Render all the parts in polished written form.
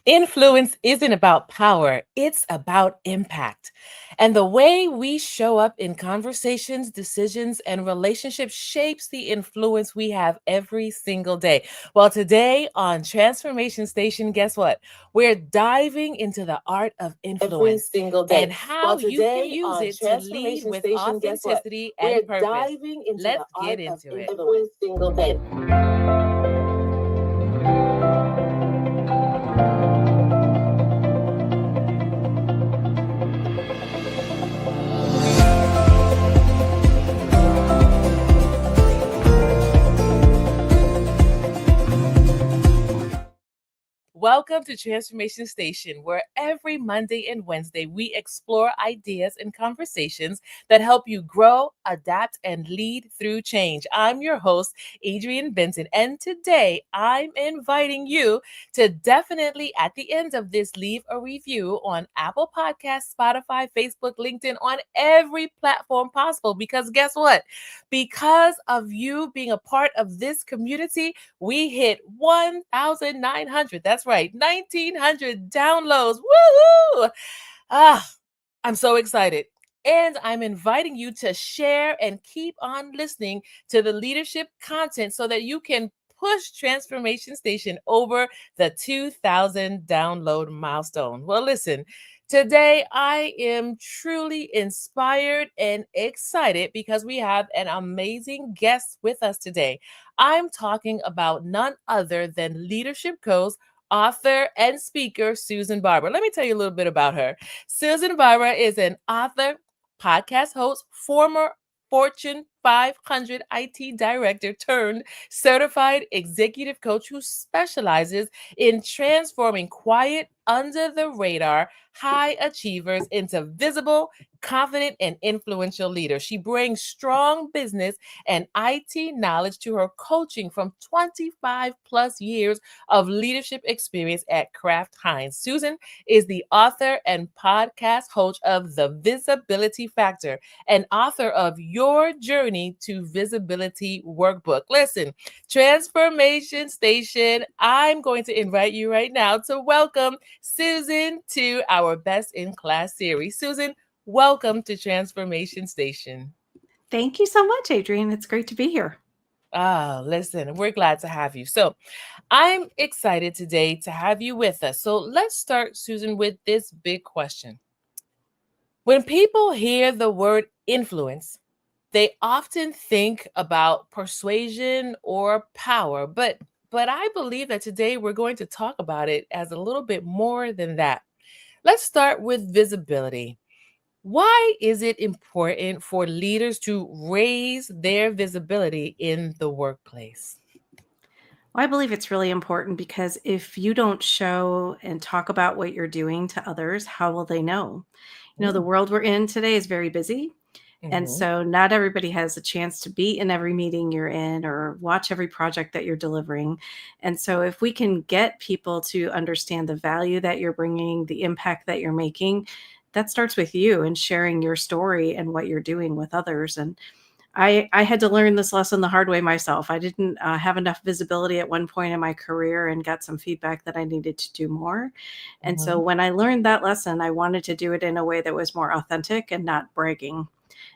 Influence isn't about power, it's about impact. And the way we show up in conversations, decisions, and relationships shapes the influence we have every single day. Well, today on Transformation Station, guess what? We're diving into the art of Every influence single and day. how Well, you can today use on it to lead Transformation with Station, guess what? authenticity and We're purpose. diving into the Let's get art of into it. influence every single day. Welcome to Transformation Station, where every Monday and Wednesday we explore ideas and conversations that help you grow, adapt, and lead through change. I'm your host, Adrienne Benton, and today I'm inviting you to definitely, at the end of this, leave a review on Apple Podcasts, Spotify, Facebook, LinkedIn, on every platform possible. Because guess what? Because of you being a part of this community, we hit 1,900. That's right, 1,900 downloads. Woohoo! Ah, I'm so excited. And I'm inviting you to share and keep on listening to the leadership content so that you can push Transformation Station over the 2,000 download milestone. Well, listen, today I am truly inspired and excited because we have an amazing guest with us today. I'm talking about none other than leadership coach, author, and speaker Susan Barber. Let me tell you a little bit about her. Susan Barber is an author, podcast host, former Fortune 500 IT director turned certified executive coach who specializes in transforming quiet, under the radar high achievers into visible, confident, and influential leaders. She brings strong business and IT knowledge to her coaching from 25 plus years of leadership experience at Kraft Heinz. Susan is the author and podcast host of The Visibility Factor, and author of Your Journey to Visibility Workbook. Listen, Transformation Station, I'm going to invite you right now to welcome Susan to our Best in Class series. Susan, welcome to Transformation Station. Thank you so much, Adrienne. It's great to be here. Listen, we're glad to have you. So, I'm excited today to have you with us. So, let's start, Susan, with this big question. When people hear the word influence, they often think about persuasion or power, but I believe that today we're going to talk about it as a little bit more than that. Let's start with visibility. Why is it important for leaders to raise their visibility in the workplace? Well, I believe it's really important because if you don't show and talk about what you're doing to others, how will they know? The Mm, world we're in today is very busy. And mhm, so not everybody has a chance to be in every meeting you're in or watch every project that you're delivering. And so if we can get people to understand the value that you're bringing, the impact that you're making, that starts with you and sharing your story and what you're doing with others. And I had to learn this lesson the hard way myself. I didn't have enough visibility at one point in my career and got some feedback that I needed to do more. And so mhm, when I learned that lesson, I wanted to do it in a way that was more authentic and not bragging.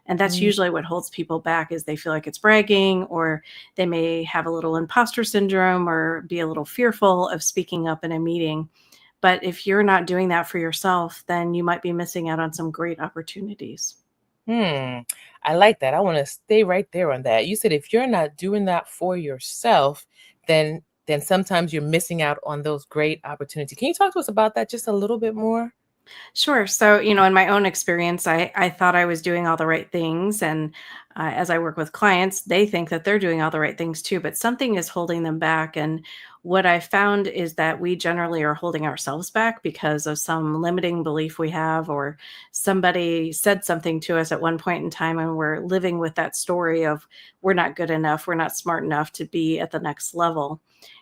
And that's mm, usually what holds people back is they feel like it's bragging, or they may have a little imposter syndrome or be a little fearful of speaking up in a meeting. But if you're not doing that for yourself, then you might be missing out on some great opportunities. hmm. I like that. I want to stay right there on that. You said if you're not doing that for yourself, then sometimes you're missing out on those great opportunities. Can you talk to us about that just a little bit more? Sure. So, in my own experience, I thought I was doing all the right things. And as I work with clients, they think that they're doing all the right things too, but something is holding them back. And what I found is that we generally are holding ourselves back because of some limiting belief we have, or somebody said something to us at one point in time, and we're living with that story of we're not good enough, we're not smart enough to be at the next level,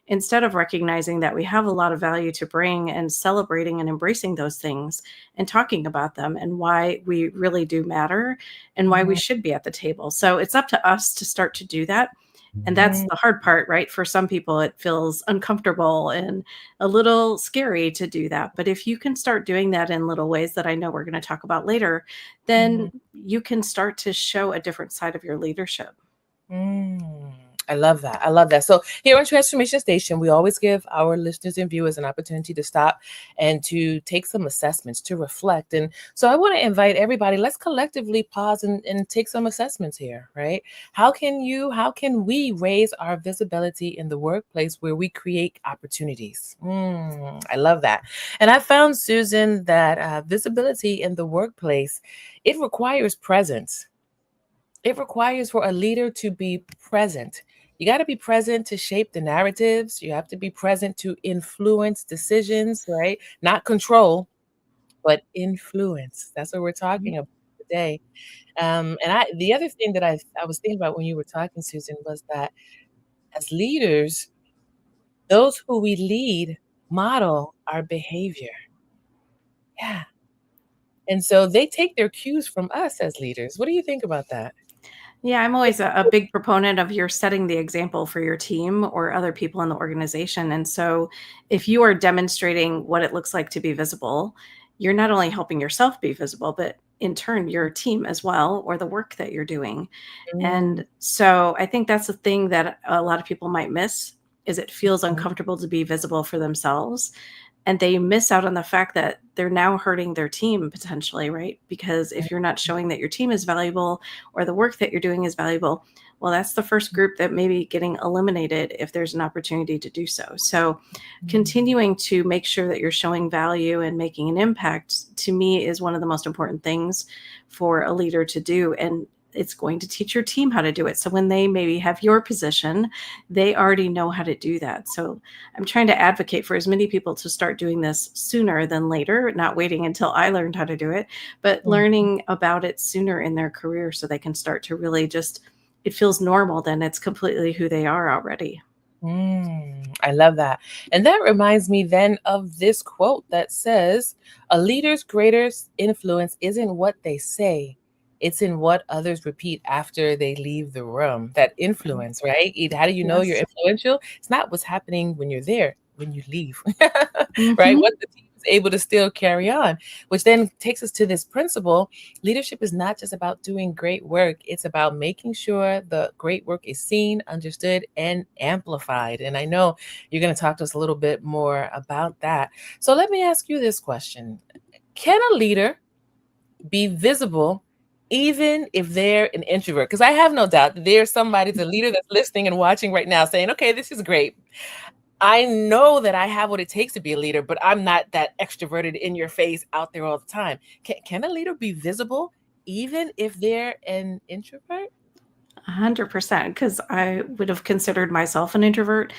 instead of recognizing that we have a lot of value to bring and celebrating and embracing those things and talking about them and why we really do matter and why we Mhm, should be at the table. So it's up to us to start to do that. And that's the hard part, right? For some people, it feels uncomfortable and a little scary to do that. But if you can start doing that in little ways that I know we're going to talk about later, Mhm. then you can start to show a different side of your leadership. Mm, I love that. I love that. So here on Transformation Station, we always give our listeners and viewers an opportunity to stop and to take some assessments, to reflect. And so I want to invite everybody, let's collectively pause and take some assessments here, right? How can we raise our visibility in the workplace where we create opportunities? I love that. And I found, Susan, that visibility in the workplace, it requires presence. It requires for a leader to be present. You got to be present to shape the narratives. You have to be present to influence decisions, right? Not control, but influence. That's what we're Mhm. talking about today. The other thing that I was thinking about when you were talking, Susan, was that as leaders, those who we lead model our behavior. Yeah. And so they take their cues from us as leaders. What do you think about that? Yeah, I'm always a big proponent of you're setting the example for your team or other people in the organization. And so if you are demonstrating what it looks like to be visible, you're not only helping yourself be visible, but in turn, your team as well, or the work that you're doing. Mm, And so I think that's the thing that a lot of people might miss is it feels mhm, uncomfortable to be visible for themselves and they miss out on the fact that they're now hurting their team potentially, right? Because if you're not showing that your team is valuable or the work that you're doing is valuable, well, that's the first group that may be getting eliminated if there's an opportunity to do so. So, mhm, continuing to make sure that you're showing value and making an impact to me is one of the most important things for a leader to do. And it's going to teach your team how to do it. So when they maybe have your position, they already know how to do that. So I'm trying to advocate for as many people to start doing this sooner than later, not waiting until I learned how to do it, but mhm. learning about it sooner in their career so they can start to really just, it feels normal, then it's completely who they are already. I love that. And that reminds me then of this quote that says, a leader's greatest influence isn't what they say, it's in what others repeat after they leave the room. That Right. influence, right? How do you know you're Yes. influential? It's not what's happening when you're there, when you leave, right? Hmm. What the team is able to still carry on, which then takes us to this principle. Leadership is not just about doing great work, it's about making sure the great work is seen, understood, and amplified. And I know you're going to talk to us a little bit more about that. So let me ask you this question. Can a leader be visible even if they're an introvert? Because I have no doubt that there's somebody, the leader that's listening and watching right now saying, okay, this is great. I know that I have what it takes to be a leader, but I'm not that extroverted in your face out there all the time. Can a leader be visible even if they're an introvert? 100%, because I would have considered myself an introvert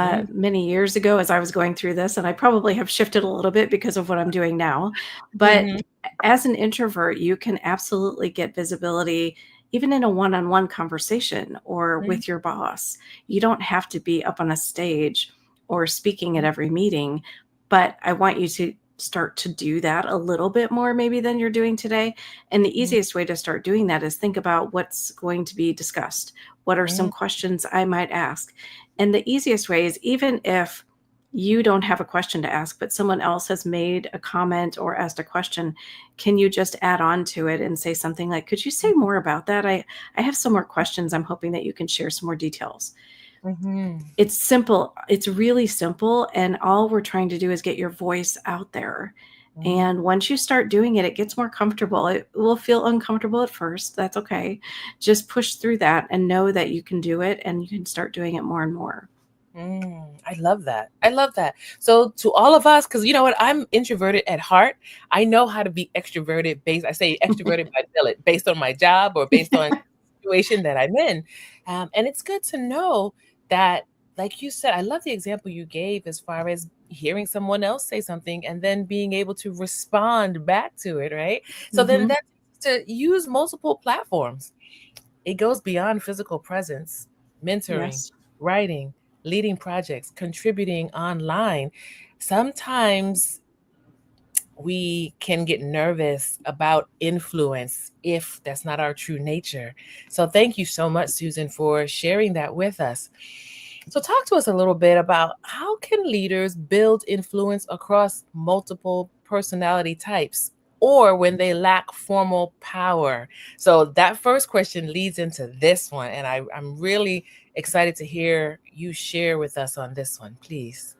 Mm, many years ago as I was going through this, and I probably have shifted a little bit because of what I'm doing now. But mhm, as an introvert, you can absolutely get visibility even in a one on one conversation or mhm, with your boss. You don't have to be up on a stage or speaking at every meeting, but I want you to start to do that a little bit more maybe than you're doing today. And the mhm, easiest way to start doing that is think about what's going to be discussed. What are some mhm, questions I might ask? And the easiest way is even if you don't have a question to ask, but someone else has made a comment or asked a question, can you just add on to it and say something like, could you say more about that? I have some more questions. I'm hoping that you can share some more details. mhm, It's simple. It's really simple. And all we're trying to do is get your voice out there. mhm, And once you start doing it, it gets more comfortable. It will feel uncomfortable at first. That's okay. Just push through that and know that you can do it and you can start doing it more and more. I love that. I love that. So to all of us, because you know what, I'm introverted at heart. I know how to be extroverted based. I say extroverted by billet, based on my job or based on situation that I'm in. And it's good to know that, like you said, I love the example you gave as far as hearing someone else say something and then being able to respond back to it, right? So then Hmm. that's to use multiple platforms. It goes beyond physical presence, mentoring, Yes. writing, leading projects, contributing online. Sometimes we can get nervous about influence if that's not our true nature. So, thank you so much, Susan, for sharing that with us. So, talk to us a little bit about how can leaders build influence across multiple personality types or when they lack formal power? So, that first question leads into this one, and I'm really excited to hear you share with us on this one, please.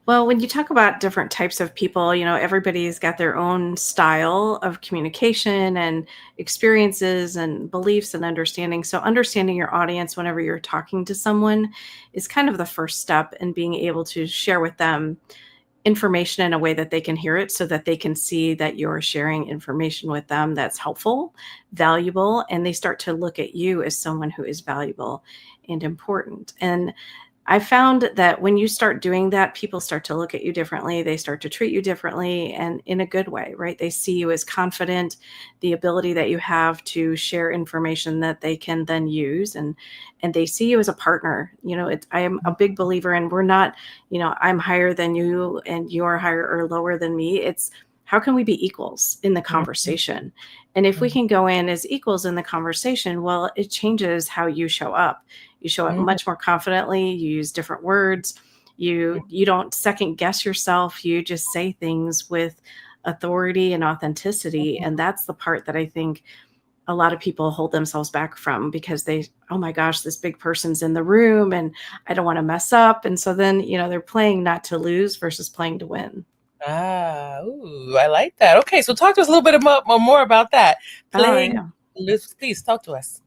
Well, when you talk about different types of people, everybody's got their own style of communication and experiences and beliefs and understanding. So, understanding your audience whenever you're talking to someone is kind of the first step in being able to share with them information in a way that they can hear it so that they can see that you're sharing information with them that's helpful, valuable, and they start to look at you as someone who is valuable and important. And I found that when you start doing that, people start to look at you differently. They start to treat you differently and in a good way, right? They see you as confident, the ability that you have to share information that they can then use, and they see you as a partner. I am a big believer in, we're not, I'm higher than you and you're higher or lower than me. It's how can we be equals in the Mhm, conversation? And if we mhm, can go in as equals in the conversation, well, it changes how you show up. You show up mhm, much more confidently, you use different words, you don't second guess yourself, you just say things with authority and authenticity. mhm. And that's the part that I think a lot of people hold themselves back from, because they, oh my gosh, this big person's in the room and I don't want to mess up. And so then, they're playing not to lose versus playing to win. Ah, ooh, I like that. Okay, so talk to us a little bit more about that. Oh Playing, yeah. please talk to us.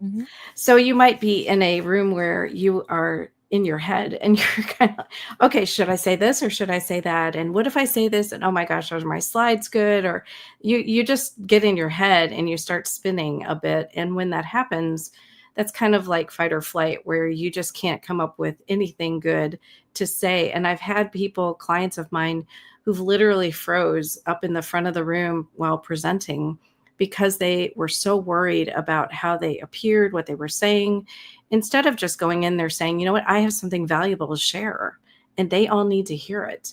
So you might be in a room where you are in your head and you're kind of, okay, should I say this or should I say that? And what if I say this? And oh my gosh, are my slides good? Or you just get in your head and you start spinning a bit. And when that happens, that's kind of like fight or flight, where you just can't come up with anything good to say. And I've had people, clients of mine, who've literally froze up in the front of the room while presenting because they were so worried about how they appeared, what they were saying, instead of just going in there saying, you know what, I have something valuable to share and they all need to hear it.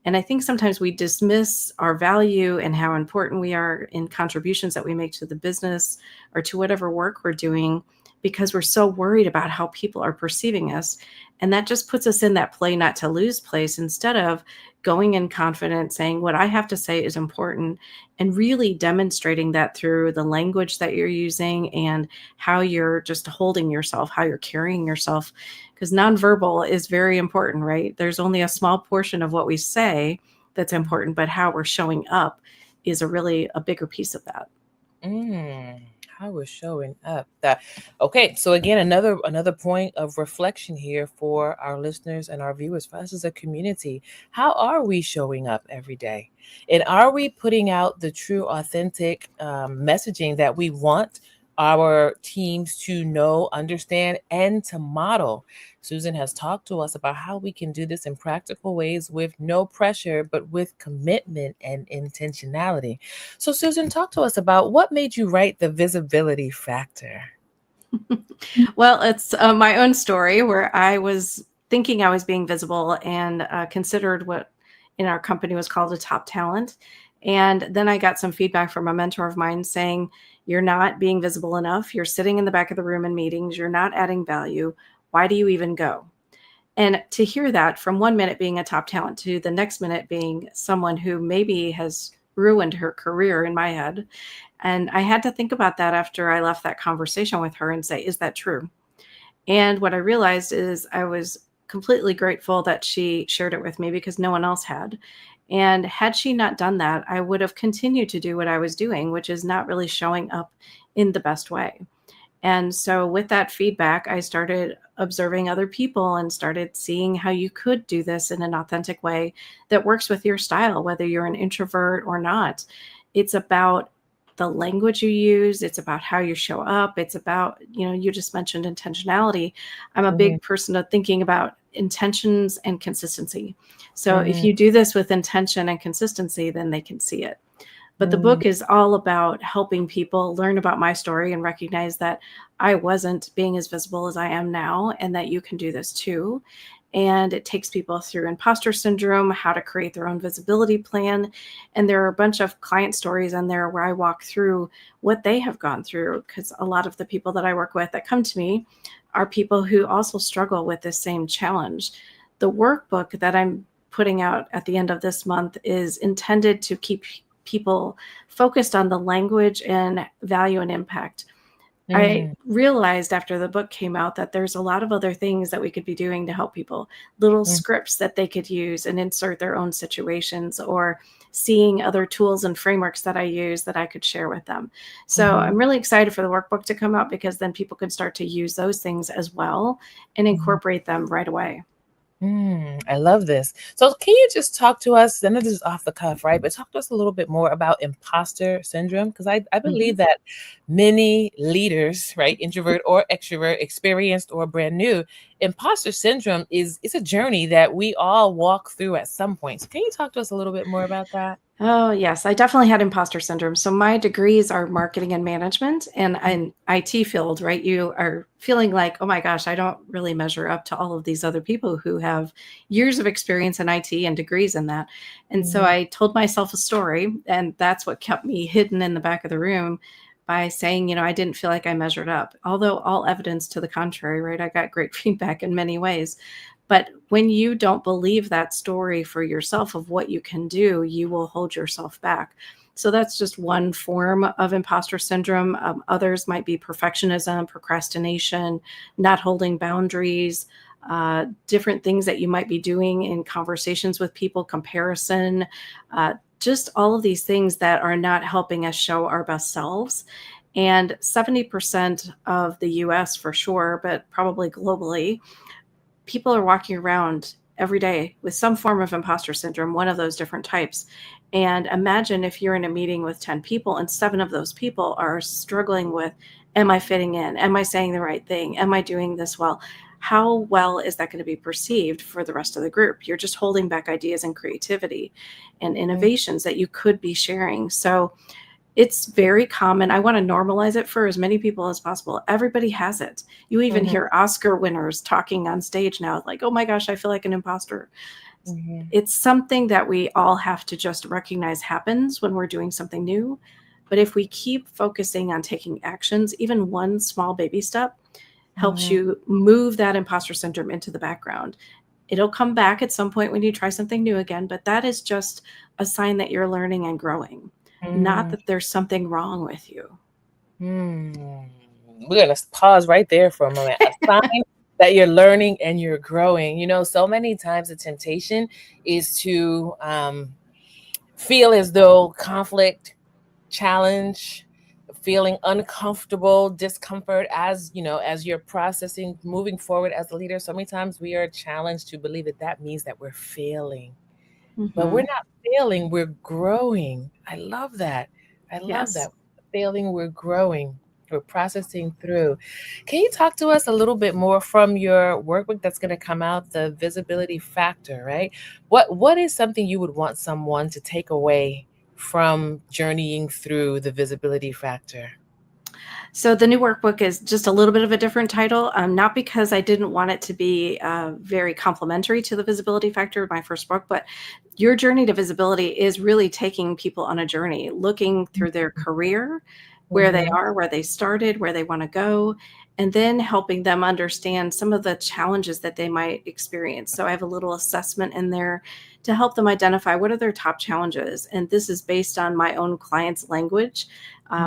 And I think sometimes we dismiss our value and how important we are in contributions that we make to the business or to whatever work we're doing because we're so worried about how people are perceiving us. And that just puts us in that play not to lose place instead of going in confident, saying what I have to say is important, and really demonstrating that through the language that you're using and how you're just holding yourself, how you're carrying yourself, because nonverbal is very important, right? There's only a small portion of what we say that's important, but how we're showing up is a bigger piece of that. Mm, how we're showing up. That okay. So again, another point of reflection here for our listeners and our viewers, for us as a community. How are we showing up every day, and are we putting out the true, authentic messaging that we want our teams to know, understand, and to model? Susan has talked to us about how we can do this in practical ways with no pressure, but with commitment and intentionality. So, Susan, talk to us about what made you write the visibility factor. Well, it's my own story where I was thinking I was being visible and considered what in our company was called a top talent. And then I got some feedback from a mentor of mine saying, you're not being visible enough. You're sitting in the back of the room in meetings. You're not adding value. Why do you even go? And to hear that from 1 minute being a top talent to the next minute being someone who maybe has ruined her career in my head. And I had to think about that after I left that conversation with her and say, is that true? And what I realized is I was completely grateful that she shared it with me because no one else had. And had she not done that, I would have continued to do what I was doing, which is not really showing up in the best way. And so, with that feedback, I started observing other people and started seeing how you could do this in an authentic way that works with your style, whether you're an introvert or not. It's about the language you use, it's about how you show up, it's about, you just mentioned intentionality. I'm a Mhm, big person of thinking about intentions and consistency. So, if mhm, you do this with intention and consistency, then they can see it. But the mm, book is all about helping people learn about my story and recognize that I wasn't being as visible as I am now, and that you can do this too. and it takes people through imposter syndrome, how to create their own visibility plan. And there are a bunch of client stories in there where I walk through what they have gone through, because a lot of the people that I work with that come to me are people who also struggle with this same challenge. The workbook that I'm putting out at the end of this month is intended to keep people focused on the language and value and impact. I Mm, realized after the book came out that there's a lot of other things that we could be doing to help people, little mm, scripts that they could use and insert their own situations, or seeing other tools and frameworks that I use that I could share with them. So mhm, I'm really excited for the workbook to come out, because then people can start to use those things as well and mhm. incorporate them right away. I love this. So, can you just talk to us? I know this is off the cuff, right? But talk to us a little bit more about imposter syndrome, because I Mhm. believe that many leaders, right, introvert or extrovert, experienced or brand new, imposter syndrome is a journey that we all walk through at some point. So, can you talk to us a little bit more about that? Oh, yes. I definitely had imposter syndrome. So my degrees are marketing and management and in IT field, right? You are feeling like, oh my gosh, I don't really measure up to all of these other people who have years of experience in IT and degrees in that. And so Mhm, I told myself a story, and that's what kept me hidden in the back of the room, by saying, I didn't feel like I measured up. Although all evidence to the contrary, right? I got great feedback in many ways. But when you don't believe that story for yourself of what you can do, you will hold yourself back. So that's just one form of imposter syndrome. Others might be perfectionism, procrastination, not holding boundaries, different things that you might be doing in conversations with people, comparison, just all of these things that are not helping us show our best selves. And 70% of the US for sure, but probably globally, people are walking around every day with some form of imposter syndrome, one of those different types. And imagine if you're in a meeting with 10 people and seven of those people are struggling with, am I fitting in? Am I saying the right thing? Am I doing this well? How well is that going to be perceived for the rest of the group? You're just holding back ideas and creativity and mm, innovations that you could be sharing. So it's very common. I want to normalize it for as many people as possible. Everybody has it. You even mhm, hear Oscar winners talking on stage now, like, oh my gosh, I feel like an imposter. mhm, It's something that we all have to just recognize happens when we're doing something new. But if we keep focusing on taking actions, even one small baby step helps mhm, you move that imposter syndrome into the background. It'll come back at some point when you try something new again, but that is just a sign that you're learning and growing, not mhm, that there's something wrong with you. mm. We're gonna pause right there for a moment. A sign that you're learning and you're growing. So many times the temptation is to feel as though conflict, challenge, feeling uncomfortable, discomfort as you're processing, moving forward as a leader. So many times we are challenged to believe that that means that we're failing, but we're Mhm. not failing, we're growing. I love that. I love Yes. that. Failing, we're growing. We're processing through. Can you talk to us a little bit more from your workbook that's going to come out, the visibility factor, right? What is something you would want someone to take away from journeying through the visibility factor? So the new workbook is just a little bit of a different title, not because I didn't want it to be very complimentary to the visibility factor of my first book, but your journey to visibility is really taking people on a journey, looking through their career, where they Mm-hmm. are, where they started, where they want to go, and then helping them understand some of the challenges that they might experience. So I have a little assessment in there to help them identify what are their top challenges. And this is based on my own client's language,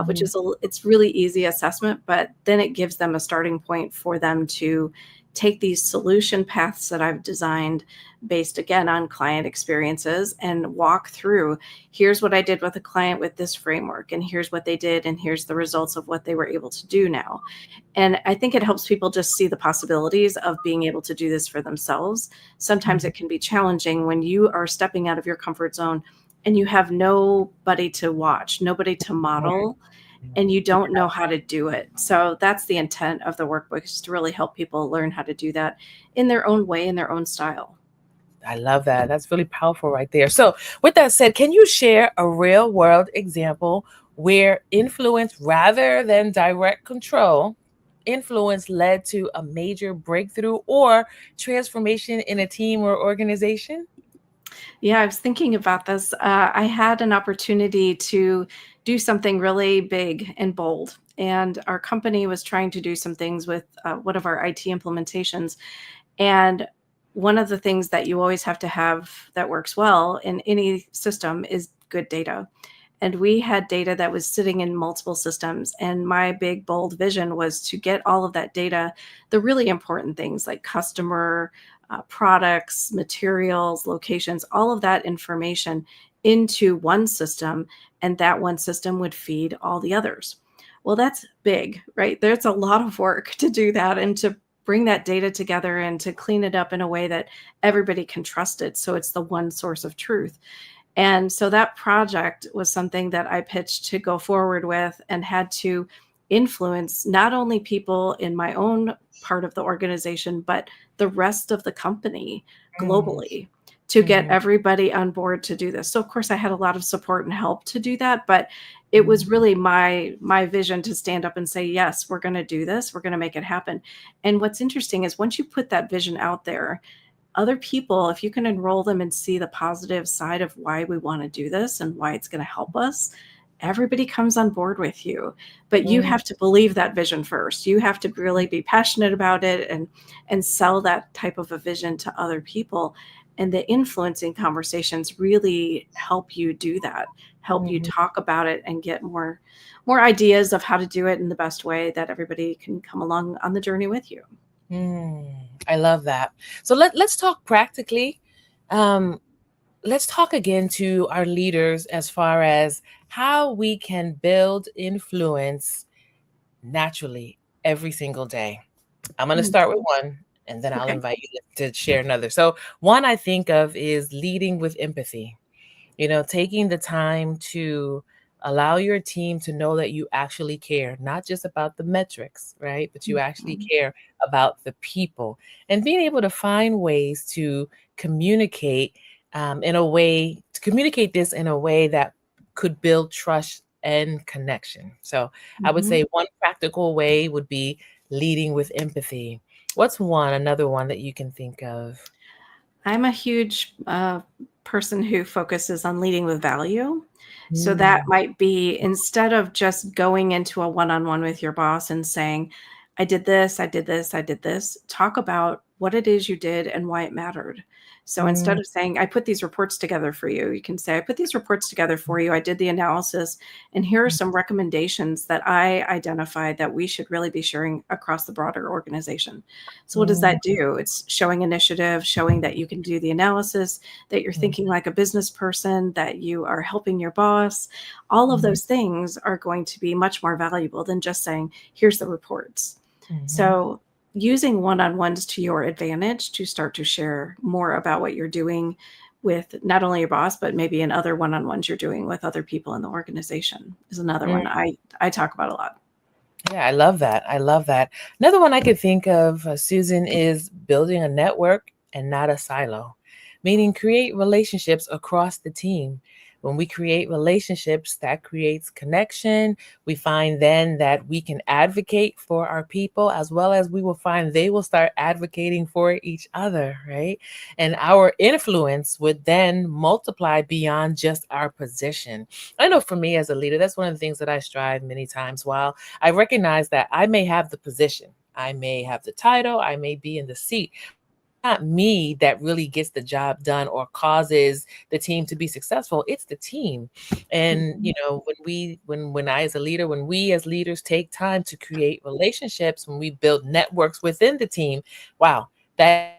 which Mm-hmm. is it's really easy assessment, but then it gives them a starting point for them to take these solution paths that I've designed based again on client experiences and walk through, here's what I did with a client with this framework, and here's what they did, and here's the results of what they were able to do now. And I think it helps people just see the possibilities of being able to do this for themselves. Sometimes Mm-hmm. it can be challenging when you are stepping out of your comfort zone and you have nobody to watch, nobody to model, and you don't know how to do it. So that's the intent of the workbook, is to really help people learn how to do that in their own way, in their own style. I love that. That's really powerful right there. So, with that said, can you share a real world example where influence rather than direct control influence led to a major breakthrough or transformation in a team or organization? Yeah, I was thinking about this. I had an opportunity to do something really big and bold, and our company was trying to do some things with one of our IT implementations. And one of the things that you always have to have that works well in any system is good data. And we had data that was sitting in multiple systems. And my big, bold vision was to get all of that data, the really important things like customer, products, materials, locations, all of that information into one system. And that one system would feed all the others. Well, that's big, right? There's a lot of work to do that and to bring that data together and to clean it up in a way that everybody can trust it. So it's the one source of truth. And so that project was something that I pitched to go forward with and had to influence not only people in my own part of the organization, but the rest of the company Mm, globally to get mhm, everybody on board to do this. So of course I had a lot of support and help to do that, but it was mhm, really my vision to stand up and say, yes, we're going to do this. We're going to make it happen. And what's interesting is once you put that vision out there, other people, if you can enroll them and see the positive side of why we want to do this and why it's going to help us, everybody comes on board with you. But you mm, have to believe that vision first. You have to really be passionate about it and sell that type of a vision to other people. And the influencing conversations really help you do that, help you mhm. talk about it and get more ideas of how to do it in the best way that everybody can come along on the journey with you. Mm, I love that. So let's talk practically. Um, let's talk again to our leaders as far as how we can build influence naturally every single day. I'm going to Mm, start with one and then I'll okay. invite you to share another. So, one I think of is leading with empathy. Taking the time to allow your team to know that you actually care, not just about the metrics, right? But you actually Mhm. care about the people and being able to find ways to communicate to communicate this in a way that could build trust and connection. So I would Mhm. say one practical way would be leading with empathy. What's another one that you can think of? I'm a huge person who focuses on leading with value. So that Mm, might be instead of just going into a one on one with your boss and saying, I did this, I did this, I did this, talk about what it is you did and why it mattered. So instead mm, of saying, I put these reports together for you, you can say, I put these reports together for you. I did the analysis, and here are mm, some recommendations that I identified that we should really be sharing across the broader organization. So what does mm, that do? It's showing initiative, showing that you can do the analysis, that you're mm, thinking like a business person, that you are helping your boss. All of mm. those things are going to be much more valuable than just saying, here's the reports. Mhm. So using one-on-ones to your advantage to start to share more about what you're doing with not only your boss, but maybe in other one-on-ones you're doing with other people in the organization is another Mm, one I talk about a lot. yeah, I love that. I love that. Another one I could think of, Susan, is building a network and not a silo, meaning create relationships across the team. When we create relationships, that creates connection. We find then that we can advocate for our people as well as we will find they will start advocating for each other, right? And our influence would then multiply beyond just our position. I know for me as a leader, that's one of the things that I strive many times while I recognize that I may have the position, I may have the title, I may be in the seat. Not me that really gets the job done or causes the team to be successful. It's the team. And Mhm. when I as a leader, when we as leaders take time to create relationships, when we build networks within the team, wow, that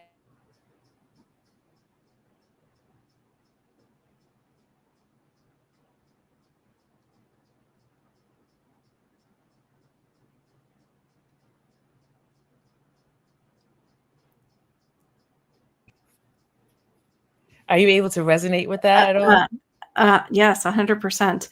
are you able to resonate with Uh, that at all? uh, yes, 100%.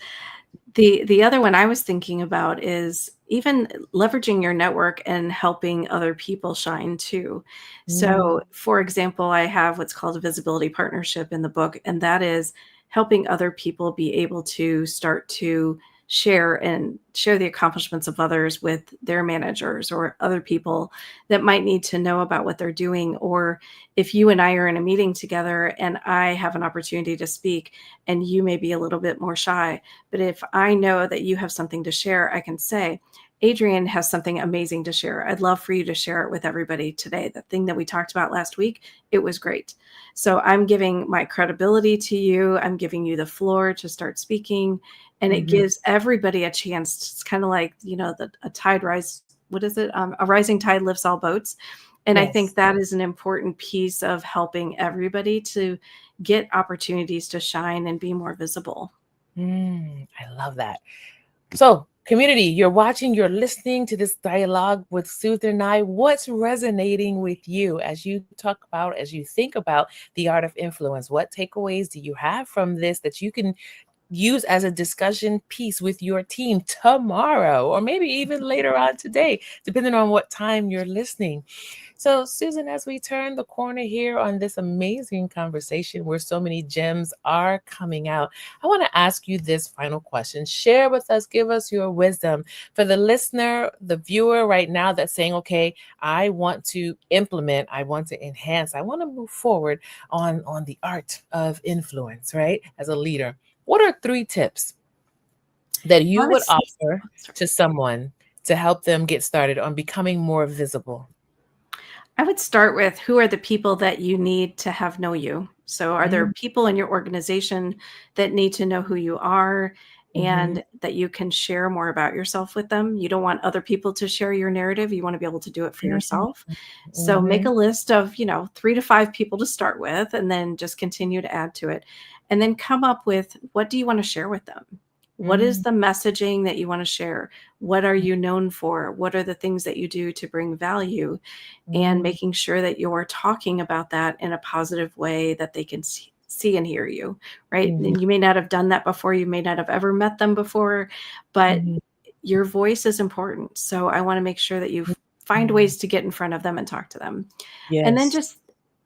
The other one I was thinking about is even leveraging your network and helping other people shine too. Mm, So, for example, I have what's called a visibility partnership in the book, and that is helping other people be able to start to share the accomplishments of others with their managers or other people that might need to know about what they're doing. Or if you and I are in a meeting together and I have an opportunity to speak and you may be a little bit more shy, but if I know that you have something to share, I can say, Adrian has something amazing to share. I'd love for you to share it with everybody today. The thing that we talked about last week, it was great. So I'm giving my credibility to you. I'm giving you the floor to start speaking. And it Mhm. gives everybody a chance. It's kind of like, a tide rise. What is it? A rising tide lifts all boats. And I think Yes. that is an important piece of helping everybody to get opportunities to shine and be more visible. I love that. So, community, you're watching, you're listening to this dialogue with Susan and I. What's resonating with you as you talk about, as you think about the art of influence? What takeaways do you have from this that you can use as a discussion piece with your team tomorrow, or maybe even later on today, depending on what time you're listening? So, Susan, as we turn the corner here on this amazing conversation where so many gems are coming out, I want to ask you this final question. Share with us, give us your wisdom for the listener, the viewer right now that's saying, okay, I want to implement, I want to enhance, I want to move forward on the art of influence, right? As a leader. What are 3 tips that I you would would say, offer sorry. to someone to help them get started on becoming more visible? I would start with, who are the people that you need to have know you? So, are there Mm, people in your organization that need to know who you are mhm, and that you can share more about yourself with them? You don't want other people to share your narrative. You want to be able to do it for mm, yourself. So, make mhm, a list of, 3 to 5 people to start with, and then just continue to add to it. And then come up with, what do you want to share with them? What is mm, the messaging that you want to share? What are you known for? What are the things that you do to bring value? And mm, making sure that you're talking about that in a positive way that they can see and hear you, right? mhm, And you may not have done that before, you may not have ever met them before, but mhm, your voice is important. So I want to make sure that you find mhm. ways to get in front of them and talk to them. And then Yes. just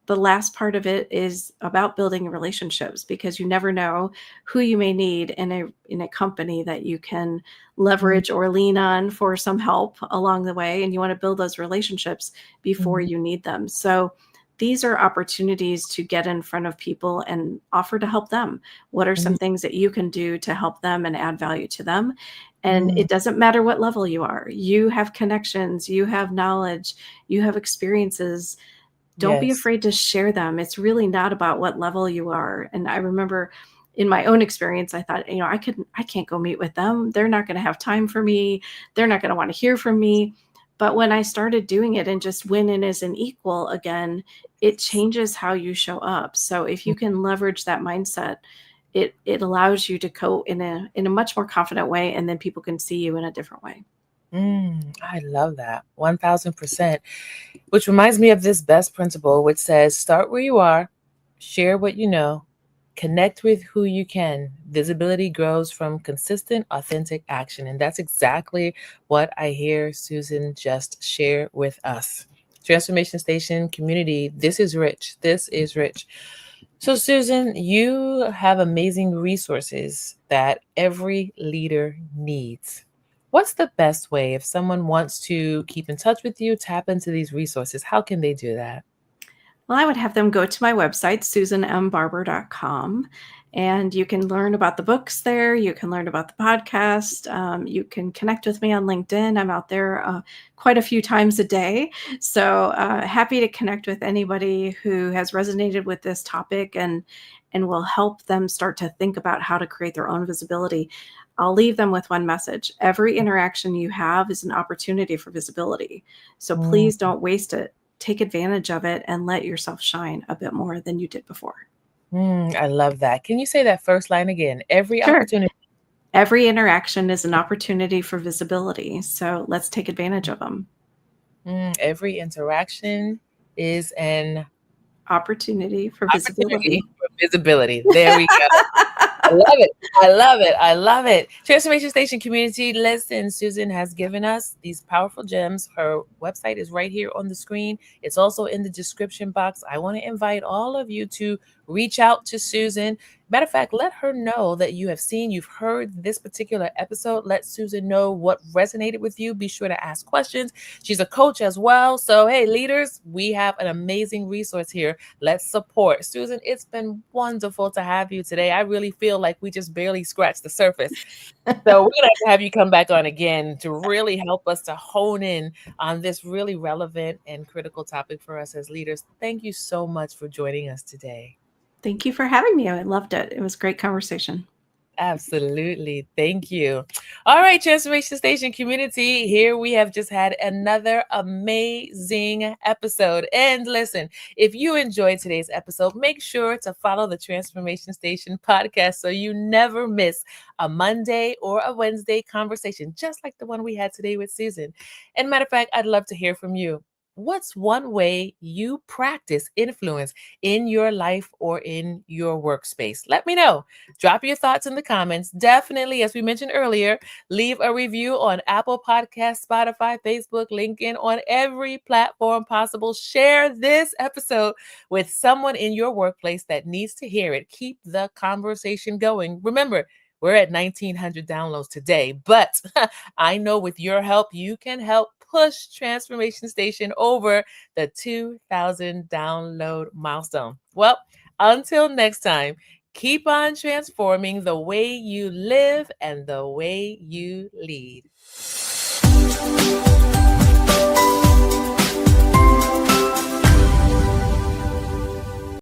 the last part of it is about building relationships, because you never know who you may need in a company that you can Mm, leverage or lean on for some help along the way, and you want to build those relationships before mhm, you need them. So these are opportunities to get in front of people and offer to help them. What are some mhm, things that you can do to help them and add value to them? And mm. it doesn't matter what level you are. You have connections, you have knowledge, you have experiences. Don't be Yes. afraid to share them. It's really not about what level you are. And I remember in my own experience, I thought, I can't go meet with them. They're not going to have time for me. They're not going to want to hear from me. But when I started doing it and just went in as an equal again, it changes how you show up. So if you can leverage that mindset, it allows you to go in a much more confident way, and then people can see you in a different way. I love that 1000%. Which reminds me of this best principle, which says start where you are, share what you know, connect with who you can. Visibility grows from consistent, authentic action. And that's exactly what I hear Susan just share with us. Transformation Station community, this is rich. This is rich. So, Susan, you have amazing resources that every leader needs. What's the best way if someone wants to keep in touch with you, tap into these resources? How can they do that? Well, I would have them go to my website, susanmbarber.com, and you can learn about the books there. You can learn about the podcast. You can connect with me on LinkedIn. I'm out there quite a few times a day. So happy to connect with anybody who has resonated with this topic and will help them start to think about how to create their own visibility. I'll leave them with one message. Every interaction you have is an opportunity for visibility. So Mm, please don't waste it. Take advantage of it and let yourself shine a bit more than you did before. I love that. Can you say that first line again? Every Sure. opportunity. Every interaction is an opportunity for visibility. So let's take advantage of them. Every interaction is an Opportunity for opportunity visibility. for visibility. There we go. I love it. I love it. I love it. Transformation Station community, listen, Susan has given us these powerful gems. Her website is right here on the screen. It's also in the description box. I want to invite all of you to reach out to Susan. Matter of fact, let her know that you've heard this particular episode. Let Susan know what resonated with you. Be sure to ask questions. She's a coach as well. So, hey, leaders, we have an amazing resource here. Let's support. Susan, it's been wonderful to have you today. I really feel like we just barely scratched the surface. So, we're going to have you come back on again to really help us to hone in on this really relevant and critical topic for us as leaders. Thank you so much for joining us today. Thank you for having me. I loved it. It was a great conversation. Absolutely. Thank you. All right, Transformation Station community, here we have just had another amazing episode. And listen, if you enjoyed today's episode, make sure to follow the Transformation Station podcast so you never miss a Monday or a Wednesday conversation, just like the one we had today with Susan. And matter of fact, I'd love to hear from you. What's one way you practice influence in your life or in your workspace? Let me know. Drop your thoughts in the comments. Definitely, as we mentioned earlier, leave a review on Apple Podcasts, Spotify, Facebook, LinkedIn, on every platform possible. Share this episode with someone in your workplace that needs to hear it. Keep the conversation going. Remember, we're at 1,900 downloads today, but I know with your help, you can help push Transformation Station over the 2,000 download milestone. Well, until next time, keep on transforming the way you live and the way you lead.